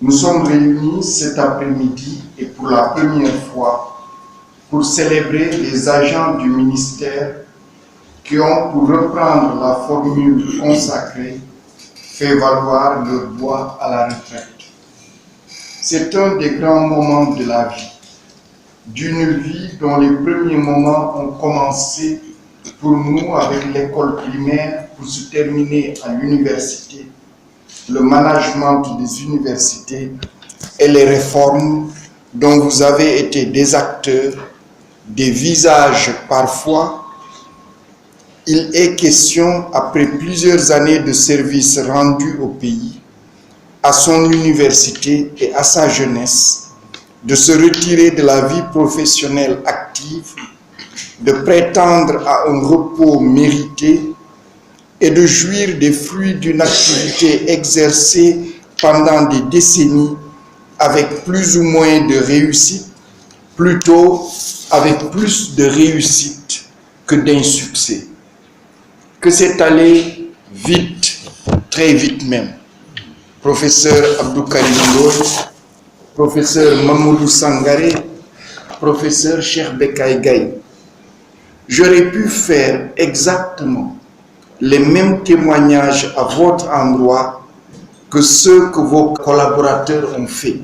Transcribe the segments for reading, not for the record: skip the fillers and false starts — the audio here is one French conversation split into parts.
Nous sommes réunis cet après-midi et pour la première fois pour célébrer les agents du ministère qui ont, pour reprendre la formule consacrée, fait valoir leur droit à la retraite. C'est un des grands moments de la vie, d'une vie dont les premiers moments ont commencé pour nous avec l'école primaire pour se terminer à l'université, le management des universités et les réformes dont vous avez été des acteurs, des visages parfois. Il est question, après plusieurs années de service rendu au pays, à son université et à sa jeunesse, de se retirer de la vie professionnelle active, de prétendre à un repos mérité et de jouir des fruits d'une activité exercée pendant des décennies avec plus ou moins de réussite, plutôt avec plus de réussite que d'insuccès. Que c'est allé vite, très vite même. Professeur Abdou Karim Ndoye, professeur Mamoudou Sangaré, professeur Cheikh Bekay Gaye. J'aurais pu faire exactement les mêmes témoignages à votre endroit que ceux que vos collaborateurs ont fait.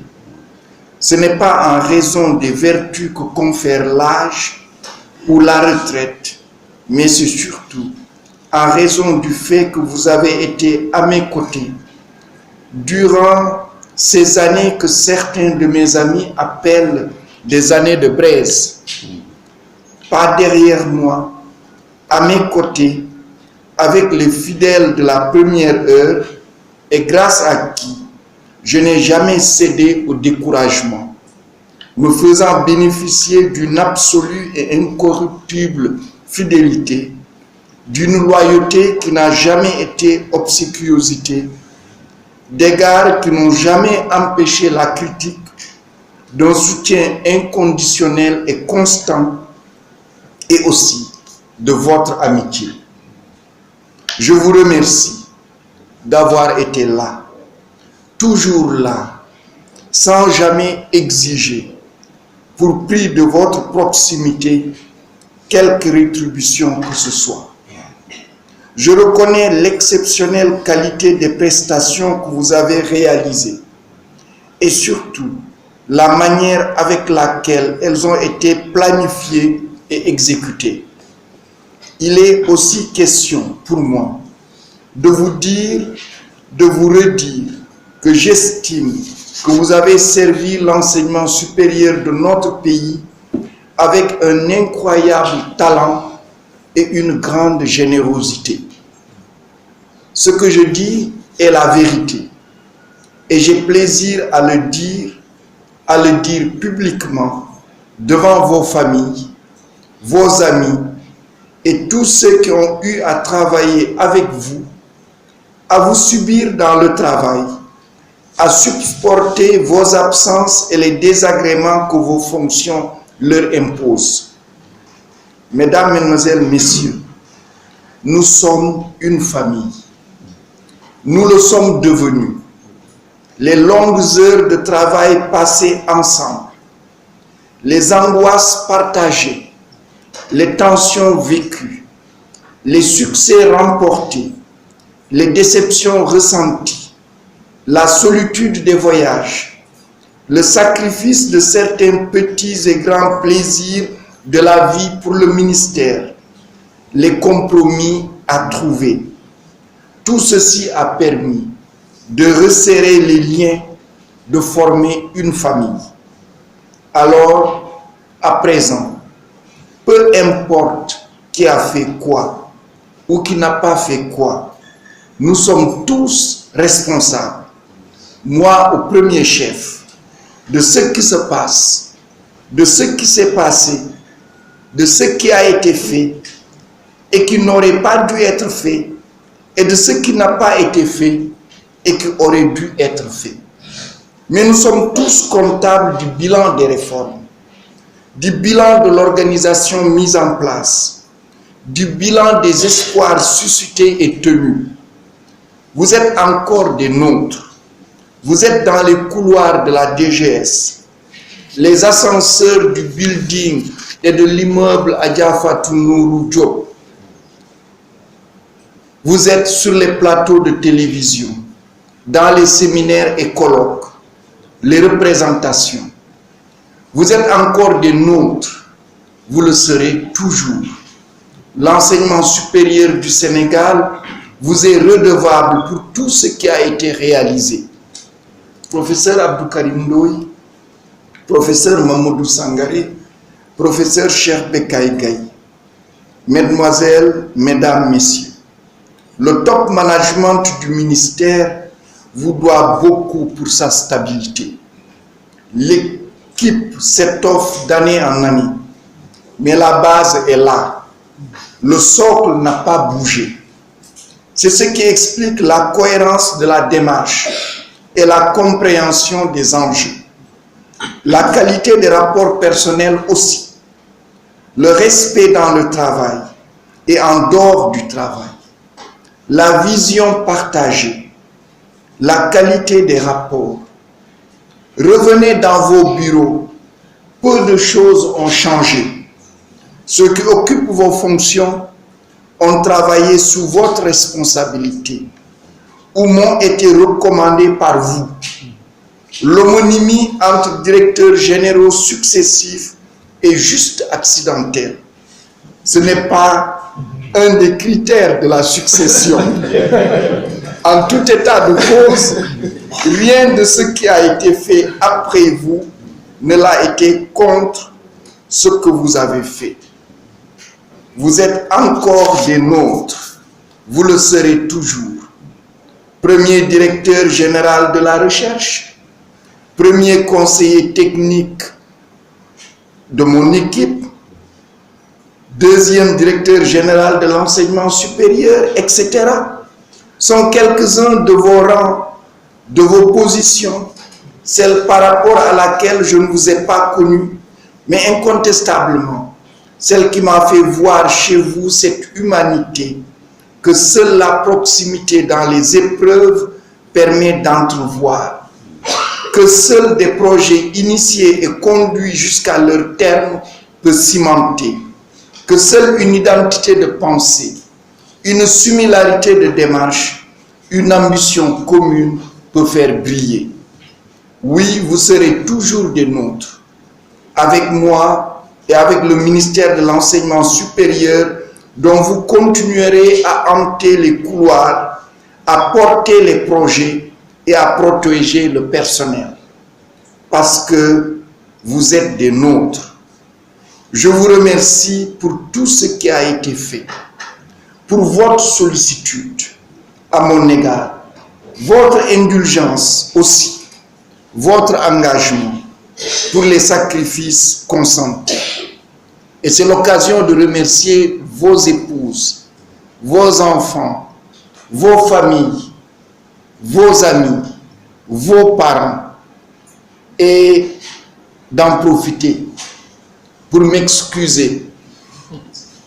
Ce n'est pas en raison des vertus que confère l'âge ou la retraite, mais c'est surtout en raison du fait que vous avez été à mes côtés durant ces années que certains de mes amis appellent des années de braise. Pas derrière moi, à mes côtés, avec les fidèles de la première heure et grâce à qui je n'ai jamais cédé au découragement, me faisant bénéficier d'une absolue et incorruptible fidélité, d'une loyauté qui n'a jamais été obséquiosité, d'égards qui n'ont jamais empêché la critique, d'un soutien inconditionnel et constant, et aussi de votre amitié. Je vous remercie d'avoir été là, toujours là, sans jamais exiger, pour prix de votre proximité, quelque rétribution que ce soit. Je reconnais l'exceptionnelle qualité des prestations que vous avez réalisées et surtout la manière avec laquelle elles ont été planifiées et exécutées. Il est aussi question pour moi de vous dire, de vous redire que j'estime que vous avez servi l'enseignement supérieur de notre pays avec un incroyable talent et une grande générosité. Ce que je dis est la vérité et j'ai plaisir à le dire publiquement devant vos familles, vos amis et tous ceux qui ont eu à travailler avec vous, à vous subir dans le travail, à supporter vos absences et les désagréments que vos fonctions leur imposent. Mesdames, Mesdemoiselles, Messieurs, nous sommes une famille. Nous le sommes devenus. Les longues heures de travail passées ensemble, les angoisses partagées, les tensions vécues, les succès remportés, les déceptions ressenties, la solitude des voyages, le sacrifice de certains petits et grands plaisirs de la vie pour le ministère, les compromis à trouver. Tout ceci a permis de resserrer les liens, de former une famille. Alors, à présent, peu importe qui a fait quoi ou qui n'a pas fait quoi, nous sommes tous responsables, moi au premier chef, de ce qui se passe, de ce qui s'est passé, de ce qui a été fait et qui n'aurait pas dû être fait, et de ce qui n'a pas été fait et qui aurait dû être fait. Mais nous sommes tous comptables du bilan des réformes, du bilan de l'organisation mise en place, du bilan des espoirs suscités et tenus. Vous êtes encore des nôtres. Vous êtes dans les couloirs de la DGS, les ascenseurs du building et de l'immeuble Adja Fatou Nourou Diop. Vous êtes sur les plateaux de télévision, dans les séminaires et colloques, les représentations. Vous êtes encore des nôtres, vous le serez toujours. L'enseignement supérieur du Sénégal vous est redevable pour tout ce qui a été réalisé. Professeur Abdou Karim Ndoye, professeur Mamadou Sangaré, professeur Cheikh Bekay Gaye, mesdemoiselles, mesdames, messieurs, le top management du ministère vous doit beaucoup pour sa stabilité. L'équipe s'étoffe d'année en année, mais la base est là. Le socle n'a pas bougé. C'est ce qui explique la cohérence de la démarche et la compréhension des enjeux. La qualité des rapports personnels aussi. Le respect dans le travail et en dehors du travail. La vision partagée. La qualité des rapports. Revenez dans vos bureaux. Peu de choses ont changé. Ceux qui occupent vos fonctions ont travaillé sous votre responsabilité ou m'ont été recommandés par vous. L'homonymie entre directeurs généraux successifs est juste accidentelle. Ce n'est pas un des critères de la succession. En tout état de cause, rien de ce qui a été fait après vous ne l'a été contre ce que vous avez fait. Vous êtes encore des nôtres, vous le serez toujours. Premier directeur général de la recherche, premier conseiller technique de mon équipe, deuxième directeur général de l'enseignement supérieur, etc. sont quelques-uns de vos rangs, de vos positions, celle par rapport à laquelle je ne vous ai pas connu, mais incontestablement, celle qui m'a fait voir chez vous cette humanité que seule la proximité dans les épreuves permet d'entrevoir, que seuls des projets initiés et conduits jusqu'à leur terme peut cimenter, que seule une identité de pensée, une similarité de démarche, une ambition commune peut faire briller. Oui, vous serez toujours des nôtres. Avec moi et avec le ministère de l'Enseignement supérieur, dont vous continuerez à hanter les couloirs, à porter les projets et à protéger le personnel. Parce que vous êtes des nôtres. Je vous remercie pour tout ce qui a été fait, pour votre sollicitude à mon égard, votre indulgence aussi, votre engagement pour les sacrifices consentis. Et c'est l'occasion de remercier vos épouses, vos enfants, vos familles, vos amis, vos parents, et d'en profiter pour m'excuser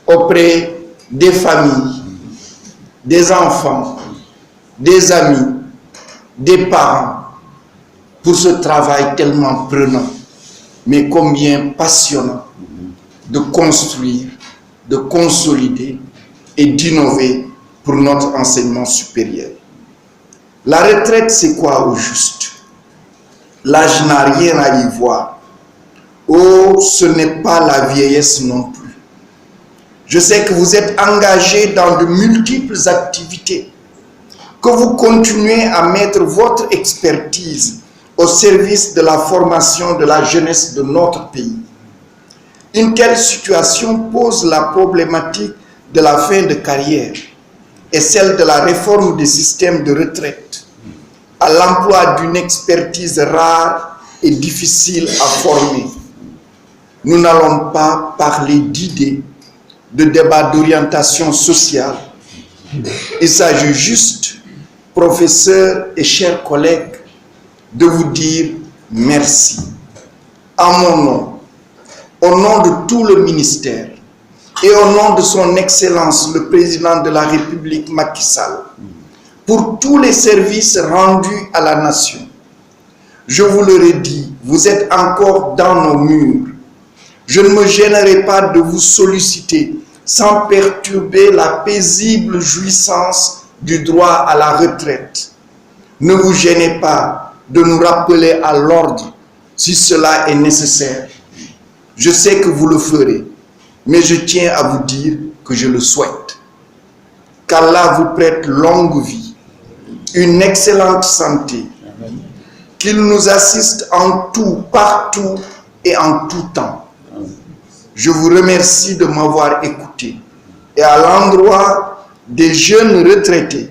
auprès des familles, des enfants, des amis, des parents, pour ce travail tellement prenant, mais combien passionnant, de construire, de consolider et d'innover pour notre enseignement supérieur. La retraite, c'est quoi au juste? L'âge n'a rien à y voir. Oh, ce n'est pas la vieillesse non plus. Je sais que vous êtes engagés dans de multiples activités, que vous continuez à mettre votre expertise au service de la formation de la jeunesse de notre pays. Une telle situation pose la problématique de la fin de carrière et celle de la réforme des systèmes de retraite, à l'emploi d'une expertise rare et difficile à former. Nous n'allons pas parler d'idées, de débats d'orientation sociale. Il s'agit juste, professeurs et chers collègues, de vous dire merci. À mon nom, au nom de tout le ministère et au nom de son Excellence le Président de la République Macky Sall, pour tous les services rendus à la nation, Je vous le redis, vous êtes encore dans nos murs. Je ne me gênerai pas de vous solliciter sans perturber la paisible jouissance du droit à la retraite. Ne vous gênez pas de nous rappeler à l'ordre si cela est nécessaire. Je sais que vous le ferez, mais je tiens à vous dire que je le souhaite. Qu'Allah vous prête longue vie, une excellente santé, qu'il nous assiste en tout, partout et en tout temps. Je vous remercie de m'avoir écouté et à l'endroit des jeunes retraités,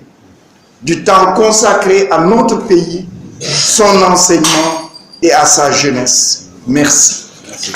du temps consacré à notre pays, son enseignement et à sa jeunesse. Merci. Merci.